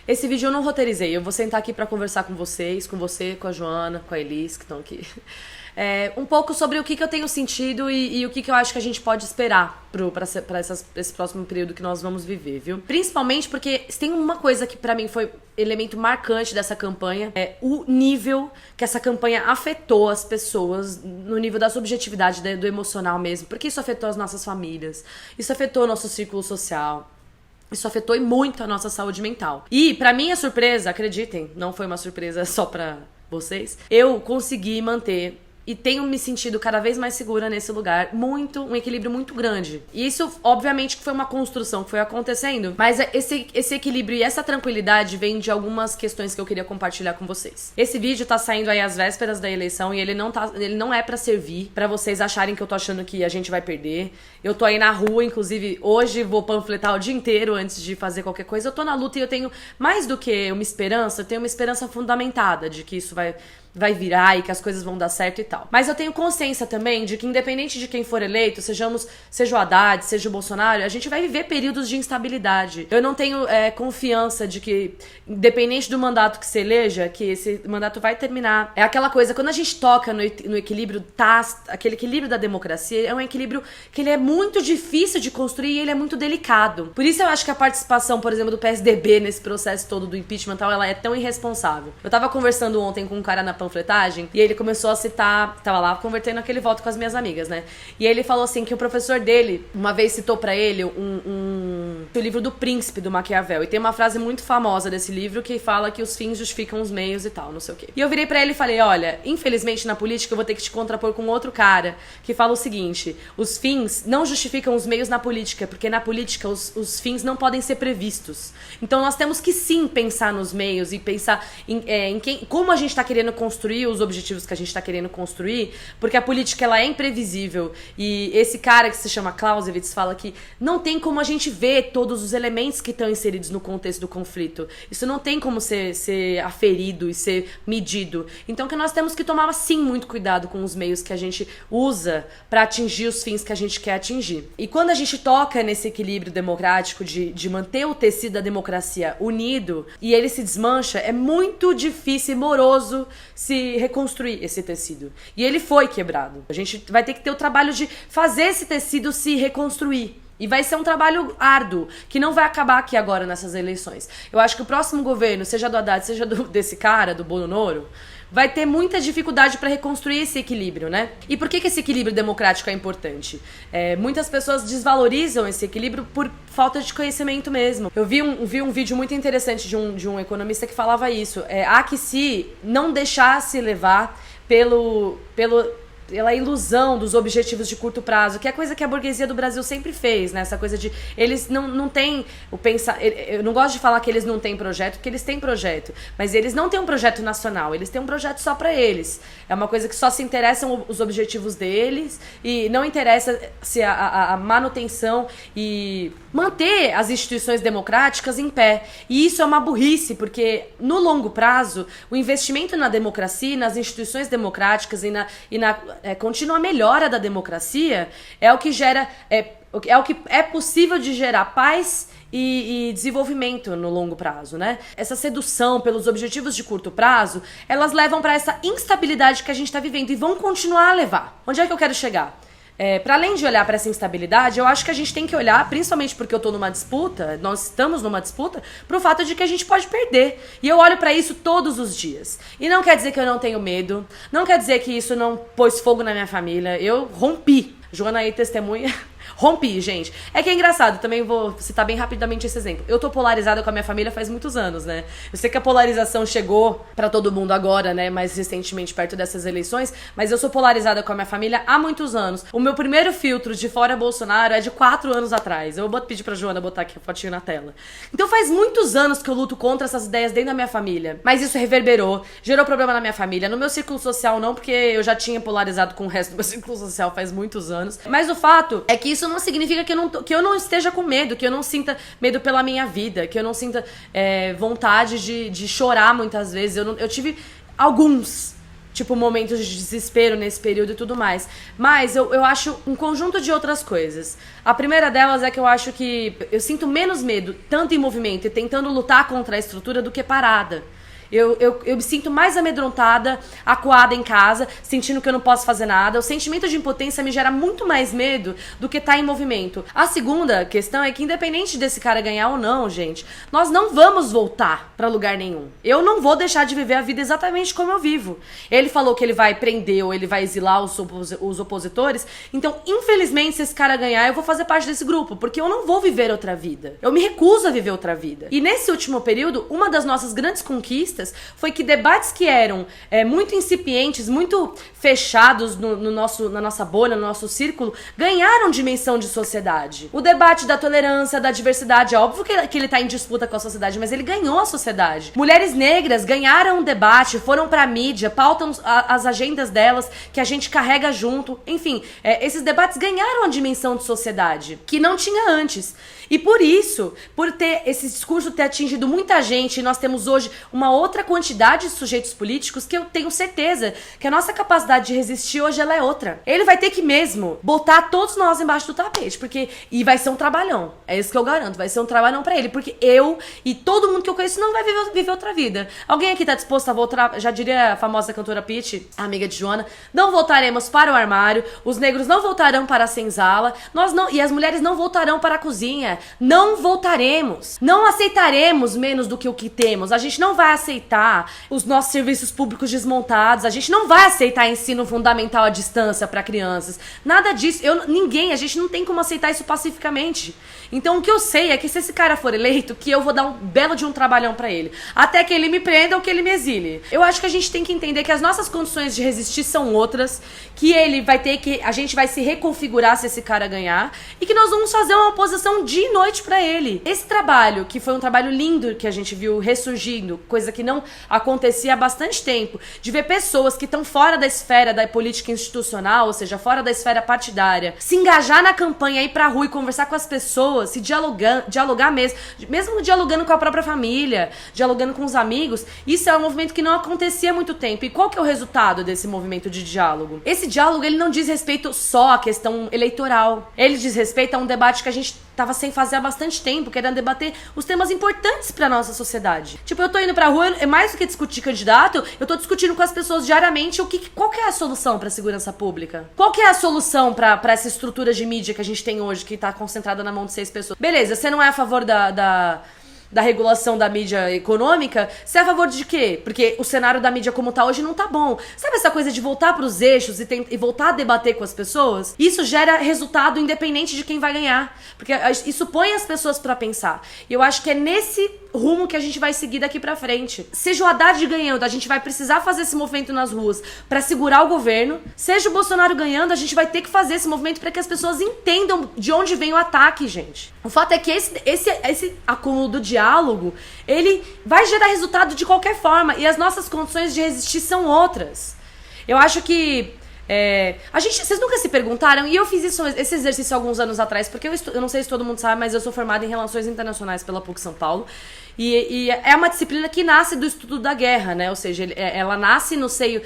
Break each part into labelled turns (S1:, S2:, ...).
S1: Esse vídeo eu não roteirizei, eu vou sentar aqui pra conversar com vocês, com você, com a Joana, com a Elis, que estão aqui. Um pouco sobre o que eu tenho sentido e o que eu acho que a gente pode esperar pra esse próximo período que nós vamos viver, viu? Principalmente porque se tem uma coisa que pra mim foi elemento marcante dessa campanha, é o nível que essa campanha afetou as pessoas, no nível da subjetividade, do emocional mesmo, porque isso afetou as nossas famílias, isso afetou o nosso círculo social. Isso afetou muito a nossa saúde mental. E, pra minha surpresa, acreditem, não foi uma surpresa só pra vocês, eu consegui manter e tenho me sentido cada vez mais segura nesse lugar, um equilíbrio muito grande. E isso, obviamente, que foi uma construção que foi acontecendo, mas esse equilíbrio e essa tranquilidade vem de algumas questões que eu queria compartilhar com vocês. Esse vídeo tá saindo aí às vésperas da eleição e ele não é pra servir pra vocês acharem que eu tô achando que a gente vai perder. Eu tô aí na rua, inclusive hoje vou panfletar o dia inteiro antes de fazer qualquer coisa. Eu tô na luta e eu tenho, mais do que uma esperança, eu tenho uma esperança fundamentada de que isso vai virar e que as coisas vão dar certo e tal. Mas eu tenho consciência também de que, independente de quem for eleito, seja o Haddad, seja o Bolsonaro, a gente vai viver períodos de instabilidade. Eu não tenho confiança de que, independente do mandato que se eleja, que esse mandato vai terminar. É aquela coisa, quando a gente toca no equilíbrio, aquele equilíbrio da democracia, é um equilíbrio que ele é muito difícil de construir e ele é muito delicado. Por isso eu acho que a participação, por exemplo, do PSDB nesse processo todo do impeachment e tal, ela é tão irresponsável. Eu tava conversando ontem com um cara na panfletagem e ele começou a citar, tava lá convertendo aquele voto com as minhas amigas, né? E ele falou assim que o professor dele uma vez citou pra ele o livro do Príncipe, do Maquiavel, e tem uma frase muito famosa desse livro que fala que os fins justificam os meios e tal, não sei o quê. E eu virei pra ele e falei, olha, infelizmente na política eu vou ter que te contrapor com outro cara que fala o seguinte, os fins não justificam os meios na política, porque na política os fins não podem ser previstos. Então nós temos que sim pensar nos meios e pensar em como a gente tá querendo construir os objetivos que a gente tá querendo construir, porque a política ela é imprevisível. E esse cara que se chama Clausewitz fala que não tem como a gente ver todos os elementos que estão inseridos no contexto do conflito. Isso não tem como ser aferido e ser medido. Então que nós temos que tomar sim muito cuidado com os meios que a gente usa para atingir os fins que a gente quer atingir. E quando a gente toca nesse equilíbrio democrático de manter o tecido da democracia unido e ele se desmancha, é muito difícil e moroso se reconstruir esse tecido. E ele foi quebrado. A gente vai ter que ter o trabalho de fazer esse tecido se reconstruir. E vai ser um trabalho árduo, que não vai acabar aqui agora nessas eleições. Eu acho que o próximo governo, seja do Haddad, seja desse cara, do Bolsonaro, vai ter muita dificuldade para reconstruir esse equilíbrio, né? E por que esse equilíbrio democrático é importante? Muitas pessoas desvalorizam esse equilíbrio por falta de conhecimento mesmo. Eu vi um vídeo muito interessante de um economista que falava isso. Há que se não deixasse levar pela ilusão dos objetivos de curto prazo, que é a coisa que a burguesia do Brasil sempre fez, né? Essa coisa de eles não têm o pensar. Eu não gosto de falar que eles não têm projeto, porque eles têm projeto, mas eles não têm um projeto nacional, eles têm um projeto só pra eles. É uma coisa que só se interessam os objetivos deles e não interessa se a manutenção e manter as instituições democráticas em pé. E isso é uma burrice, porque no longo prazo, o investimento na democracia, nas instituições democráticas e na contínua melhora da democracia é o que gera, é o que é possível de gerar paz e desenvolvimento no longo prazo, né? Essa sedução pelos objetivos de curto prazo, elas levam para essa instabilidade que a gente está vivendo e vão continuar a levar. Onde é que eu quero chegar? Para além de olhar para essa instabilidade, eu acho que a gente tem que olhar, principalmente porque eu tô numa disputa, nós estamos numa disputa, pro fato de que a gente pode perder. E eu olho para isso todos os dias. E não quer dizer que eu não tenho medo, não quer dizer que isso não pôs fogo na minha família. Eu rompi. Joana aí testemunha. Rompi, gente. É que é engraçado, também vou citar bem rapidamente esse exemplo. Eu tô polarizada com a minha família faz muitos anos, né? Eu sei que a polarização chegou pra todo mundo agora, né? Mais recentemente, perto dessas eleições. Mas eu sou polarizada com a minha família há muitos anos. O meu primeiro filtro de fora Bolsonaro é de 4 anos atrás. Eu vou pedir pra Joana botar aqui a fotinho na tela. Então faz muitos anos que eu luto contra essas ideias dentro da minha família. Mas isso reverberou, gerou problema na minha família. No meu círculo social não, porque eu já tinha polarizado com o resto do meu círculo social faz muitos anos. Mas o fato é que isso não significa que eu não esteja com medo, que eu não sinta medo pela minha vida, que eu não sinta vontade de chorar muitas vezes. Eu tive alguns tipo, momentos de desespero nesse período e tudo mais. Mas eu acho um conjunto de outras coisas. A primeira delas é que eu acho que eu sinto menos medo, tanto em movimento e tentando lutar contra a estrutura, do que parada. Eu me sinto mais amedrontada, acuada em casa, sentindo que eu não posso fazer nada. O sentimento de impotência me gera muito mais medo do que estar em movimento. A segunda questão é que, independente desse cara ganhar ou não, gente, nós não vamos voltar pra lugar nenhum. Eu não vou deixar de viver a vida exatamente como eu vivo. Ele falou que ele vai prender ou ele vai exilar os opositores. Então, infelizmente, se esse cara ganhar, eu vou fazer parte desse grupo, porque eu não vou viver outra vida. Eu me recuso a viver outra vida. E nesse último período, uma das nossas grandes conquistas foi que debates que eram muito incipientes, muito fechados na nossa bolha, no nosso círculo, ganharam dimensão de sociedade. O debate da tolerância, da diversidade, é óbvio que ele tá em disputa com a sociedade, mas ele ganhou a sociedade. Mulheres negras ganharam o debate, foram pra mídia, pautam as agendas delas, que a gente carrega junto. Enfim, esses debates ganharam a dimensão de sociedade, que não tinha antes. E por isso, por ter esse discurso ter atingido muita gente, nós temos hoje uma outra quantidade de sujeitos políticos que eu tenho certeza que a nossa capacidade de resistir hoje ela é outra. Ele vai ter que mesmo botar todos nós embaixo do tapete, e vai ser um trabalhão. É isso que eu garanto, vai ser um trabalhão pra ele, porque eu e todo mundo que eu conheço não vai viver outra vida. Alguém aqui tá disposto a voltar, já diria a famosa cantora Pitty, amiga de Joana, não voltaremos para o armário, os negros não voltarão para a senzala, e as mulheres não voltarão para a cozinha. Não voltaremos. Não aceitaremos menos do que o que temos. A gente não vai aceitar os nossos serviços públicos desmontados. A gente não vai aceitar ensino fundamental à distância para crianças. Nada disso. A gente não tem como aceitar isso pacificamente. Então o que eu sei é que se esse cara for eleito, que eu vou dar um belo de um trabalhão pra ele. Até que ele me prenda ou que ele me exile. Eu acho que a gente tem que entender que as nossas condições de resistir são outras, que a gente vai se reconfigurar se esse cara ganhar, e que nós vamos fazer uma oposição de noite pra ele. Esse trabalho, que foi um trabalho lindo que a gente viu ressurgindo, coisa que não acontecia há bastante tempo, de ver pessoas que estão fora da esfera da política institucional, ou seja, fora da esfera partidária, se engajar na campanha, ir pra rua e conversar com as pessoas, se dialogar mesmo dialogando com a própria família, dialogando com os amigos, isso é um movimento que não acontecia há muito tempo. E qual que é o resultado desse movimento de diálogo? Esse diálogo, ele não diz respeito só à questão eleitoral. Ele diz respeito a um debate que a gente tava sem fazer há bastante tempo, que era debater os temas importantes pra nossa sociedade. Tipo, eu tô indo pra rua, é mais do que discutir candidato, eu tô discutindo com as pessoas diariamente qual que é a solução pra segurança pública? Qual que é a solução pra essa estrutura de mídia que a gente tem hoje, que tá concentrada na mão de 6 pessoas? Beleza, você não é a favor da regulação da mídia econômica, você é a favor de quê? Porque o cenário da mídia como tá hoje não tá bom. Sabe essa coisa de voltar pros eixos e voltar a debater com as pessoas? Isso gera resultado independente de quem vai ganhar. Porque isso põe as pessoas pra pensar. E eu acho que é nesse rumo que a gente vai seguir daqui pra frente. Seja o Haddad ganhando, a gente vai precisar fazer esse movimento nas ruas pra segurar o governo. Seja o Bolsonaro ganhando, a gente vai ter que fazer esse movimento pra que as pessoas entendam de onde vem o ataque, gente. O fato é que esse acúmulo do diálogo, ele vai gerar resultado de qualquer forma. E as nossas condições de resistir são outras. Eu acho que vocês nunca se perguntaram, e eu fiz esse exercício alguns anos atrás, porque eu não sei se todo mundo sabe, mas eu sou formada em Relações Internacionais pela PUC São Paulo, e é uma disciplina que nasce do estudo da guerra, né? Ou seja, ela nasce no seio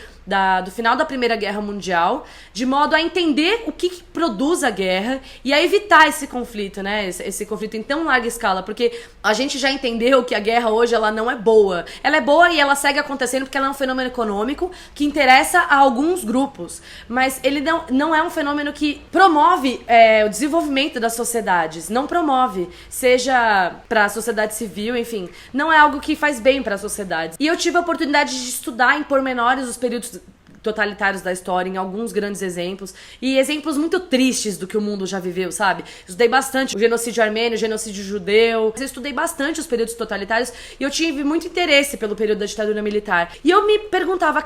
S1: do final da Primeira Guerra Mundial, de modo a entender o que produz a guerra e a evitar esse conflito, né? Esse conflito em tão larga escala, porque a gente já entendeu que a guerra hoje ela não é boa. Ela é boa e ela segue acontecendo porque ela é um fenômeno econômico que interessa a alguns grupos, mas ele não é um fenômeno que promove o desenvolvimento das sociedades, não promove, seja para a sociedade civil, enfim, não é algo que faz bem para a sociedade. E eu tive a oportunidade de estudar em pormenores os períodos totalitários da história, em alguns grandes exemplos, e exemplos muito tristes do que o mundo já viveu, sabe? Estudei bastante o genocídio armênio, o genocídio judeu, eu estudei bastante os períodos totalitários, e eu tive muito interesse pelo período da ditadura militar. E eu me perguntava,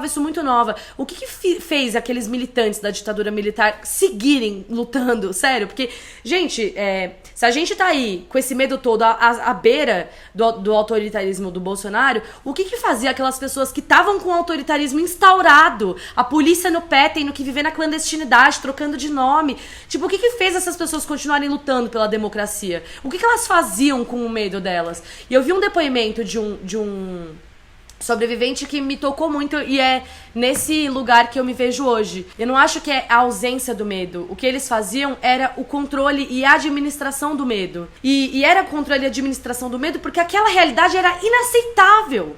S1: isso muito nova, o que fez aqueles militantes da ditadura militar seguirem lutando? Sério, porque, gente, se a gente tá aí com esse medo todo à beira do autoritarismo do Bolsonaro, o que fazia aquelas pessoas que estavam com o autoritarismo instaurado, a polícia no pé, tendo que viver na clandestinidade, trocando de nome? Tipo, o que fez essas pessoas continuarem lutando pela democracia? O que elas faziam com o medo delas? E eu vi um depoimento de um sobrevivente que me tocou muito e é nesse lugar que eu me vejo hoje. Eu não acho que é a ausência do medo. O que eles faziam era o controle e a administração do medo. E era o controle e a administração do medo porque aquela realidade era inaceitável.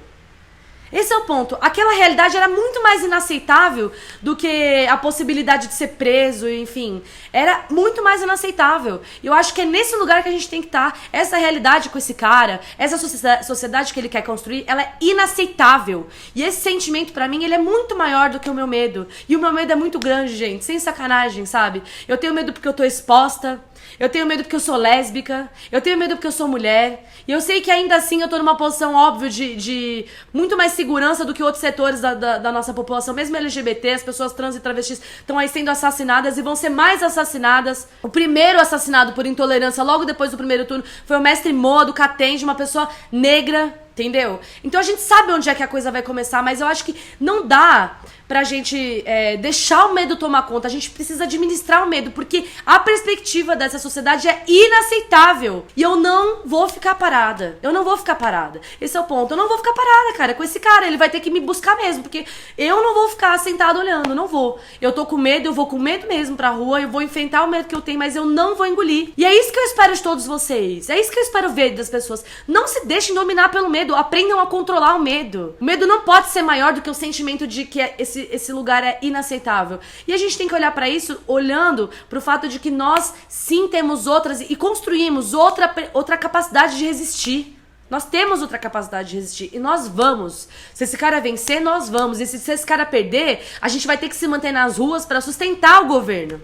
S1: Esse é o ponto. Aquela realidade era muito mais inaceitável do que a possibilidade de ser preso, enfim. Era muito mais inaceitável. E eu acho que é nesse lugar que a gente tem que estar. Essa realidade com esse cara, essa sociedade que ele quer construir, ela é inaceitável. E esse sentimento, pra mim, ele é muito maior do que o meu medo. E o meu medo é muito grande, gente. Sem sacanagem, sabe? Eu tenho medo porque eu tô exposta. Eu tenho medo porque eu sou lésbica. Eu tenho medo porque eu sou mulher. E eu sei que ainda assim eu tô numa posição, óbvio, de muito mais segurança do que outros setores da nossa população. Mesmo LGBT, as pessoas trans e travestis estão aí sendo assassinadas e vão ser mais assassinadas. O primeiro assassinado por intolerância logo depois do primeiro turno foi o mestre Moa do Catende, uma pessoa negra. Entendeu? Então a gente sabe onde é que a coisa vai começar, mas eu acho que não dá pra gente deixar o medo tomar conta. A gente precisa administrar o medo, porque a perspectiva dessa sociedade é inaceitável. E eu não vou ficar parada. Eu não vou ficar parada. Esse é o ponto. Eu não vou ficar parada, cara, com esse cara. Ele vai ter que me buscar mesmo, porque eu não vou ficar sentada olhando, não vou. Eu tô com medo, eu vou com medo mesmo pra rua, eu vou enfrentar o medo que eu tenho, mas eu não vou engolir. E é isso que eu espero de todos vocês. É isso que eu espero ver das pessoas. Não se deixem dominar pelo medo. Aprendam a controlar o medo. O medo não pode ser maior do que o sentimento de que esse lugar é inaceitável. E a gente tem que olhar pra isso olhando pro fato de que nós sim temos outras e construímos outra capacidade de resistir. Nós temos outra capacidade de resistir e nós vamos. Se esse cara vencer, nós vamos. E se esse cara perder, a gente vai ter que se manter nas ruas pra sustentar o governo.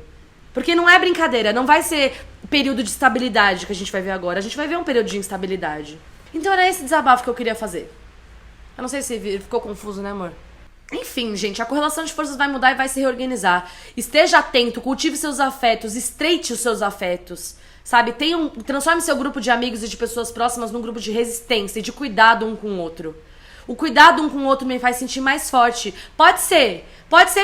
S1: Porque não é brincadeira, não vai ser período de estabilidade que a gente vai ver agora. A gente vai ver um período de instabilidade. Então era esse desabafo que eu queria fazer. Eu não sei se ficou confuso, né, amor? Enfim, gente, a correlação de forças vai mudar e vai se reorganizar. Esteja atento, cultive seus afetos, estreite os seus afetos. Sabe, transforme seu grupo de amigos e de pessoas próximas num grupo de resistência e de cuidado um com o outro. O cuidado um com o outro me faz sentir mais forte. Pode ser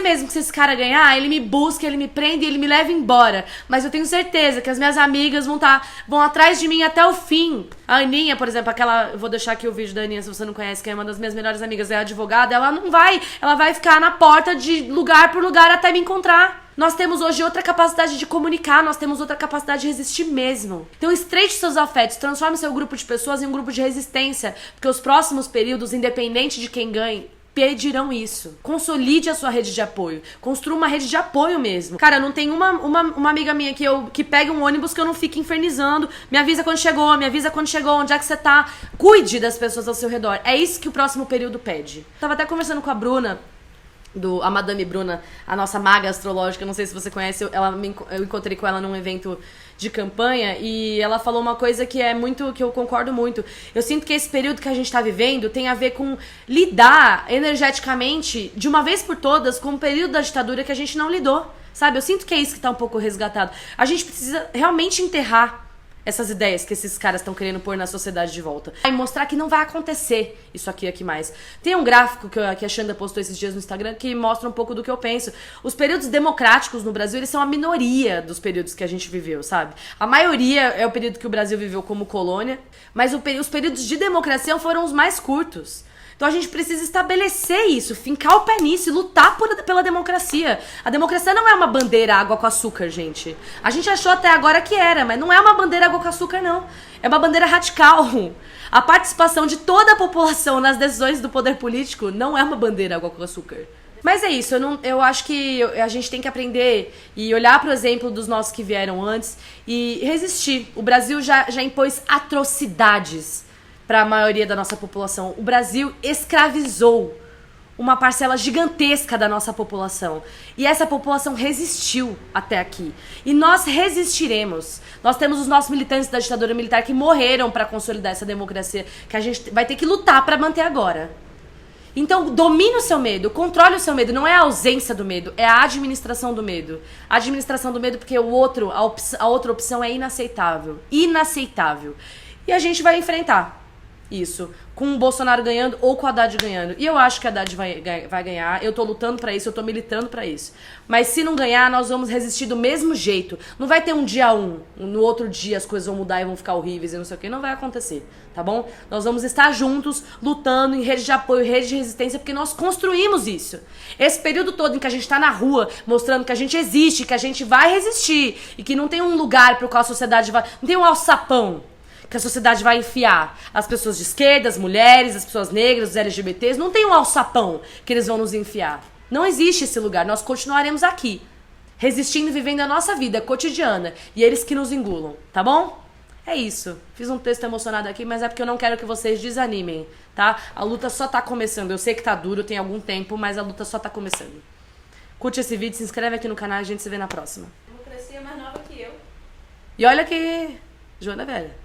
S1: mesmo que se esse cara ganhar, ele me busque, ele me prende e ele me leve embora. Mas eu tenho certeza que as minhas amigas vão atrás de mim até o fim. A Aninha, por exemplo, eu vou deixar aqui o vídeo da Aninha, se você não conhece, que é uma das minhas melhores amigas, é advogada, ela vai ficar na porta de lugar por lugar até me encontrar. Nós temos hoje outra capacidade de comunicar, nós temos outra capacidade de resistir mesmo. Então estreite seus afetos, transforme seu grupo de pessoas em um grupo de resistência, porque os próximos períodos, independente de quem ganhe, pedirão isso. Consolide a sua rede de apoio. Construa uma rede de apoio mesmo. Cara, não tem uma amiga minha que pega um ônibus que eu não fique infernizando. Me avisa quando chegou, onde é que você tá. Cuide das pessoas ao seu redor. É isso que o próximo período pede. Tava até conversando com a Bruna, a Madame Bruna, a nossa maga astrológica, não sei se você conhece, eu encontrei com ela num evento de campanha e ela falou uma coisa que eu concordo muito. Eu sinto que esse período que a gente tá vivendo tem a ver com lidar energeticamente, de uma vez por todas, com o período da ditadura que a gente não lidou, sabe? Eu sinto que é isso que tá um pouco resgatado. A gente precisa realmente enterrar essas ideias que esses caras estão querendo pôr na sociedade de volta. E mostrar que não vai acontecer isso aqui mais. Tem um gráfico que a Xanda postou esses dias no Instagram que mostra um pouco do que eu penso. Os períodos democráticos no Brasil, eles são a minoria dos períodos que a gente viveu, sabe? A maioria é o período que o Brasil viveu como colônia, mas os períodos de democracia foram os mais curtos. Então a gente precisa estabelecer isso, fincar o pé nisso e lutar pela democracia. A democracia não é uma bandeira água com açúcar, gente. A gente achou até agora que era, mas não é uma bandeira água com açúcar, não. É uma bandeira radical. A participação de toda a população nas decisões do poder político não é uma bandeira água com açúcar. Mas é isso, eu acho que a gente tem que aprender e olhar pro exemplo dos nossos que vieram antes e resistir. O Brasil já impôs atrocidades para a maioria da nossa população. O Brasil escravizou uma parcela gigantesca da nossa população. E essa população resistiu até aqui. E nós resistiremos. Nós temos os nossos militantes da ditadura militar que morreram para consolidar essa democracia, que a gente vai ter que lutar para manter agora. Então, domine o seu medo, controle o seu medo. Não é a ausência do medo, é a administração do medo. A administração do medo porque a outra opção é inaceitável. Inaceitável. E a gente vai enfrentar isso, com o Bolsonaro ganhando ou com o Haddad ganhando. E eu acho que a Haddad vai ganhar, eu tô lutando pra isso, eu tô militando pra isso. Mas se não ganhar, nós vamos resistir do mesmo jeito. Não vai ter um dia no outro dia as coisas vão mudar e vão ficar horríveis e não sei o que, não vai acontecer. tá bom? Nós vamos estar juntos, lutando em rede de apoio, rede de resistência, porque nós construímos isso. Esse período todo em que a gente tá na rua, mostrando que a gente existe, que a gente vai resistir, e que não tem um lugar pro qual a sociedade vai... Não tem um alçapão que a sociedade vai enfiar. As pessoas de esquerda, as mulheres, as pessoas negras, os LGBTs, não tem um alçapão que eles vão nos enfiar. Não existe esse lugar, nós continuaremos aqui, resistindo e vivendo a nossa vida cotidiana, e eles que nos engulam, tá bom? É isso. Fiz um texto emocionado aqui, mas é porque eu não quero que vocês desanimem, tá? A luta só tá começando. Eu sei que tá duro, tem algum tempo, mas a luta só tá começando. Curte esse vídeo, se inscreve aqui no canal e a gente se vê na próxima.
S2: Democracia é mais nova que eu.
S1: E olha que... Joana é velha.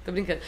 S1: Tô brincando.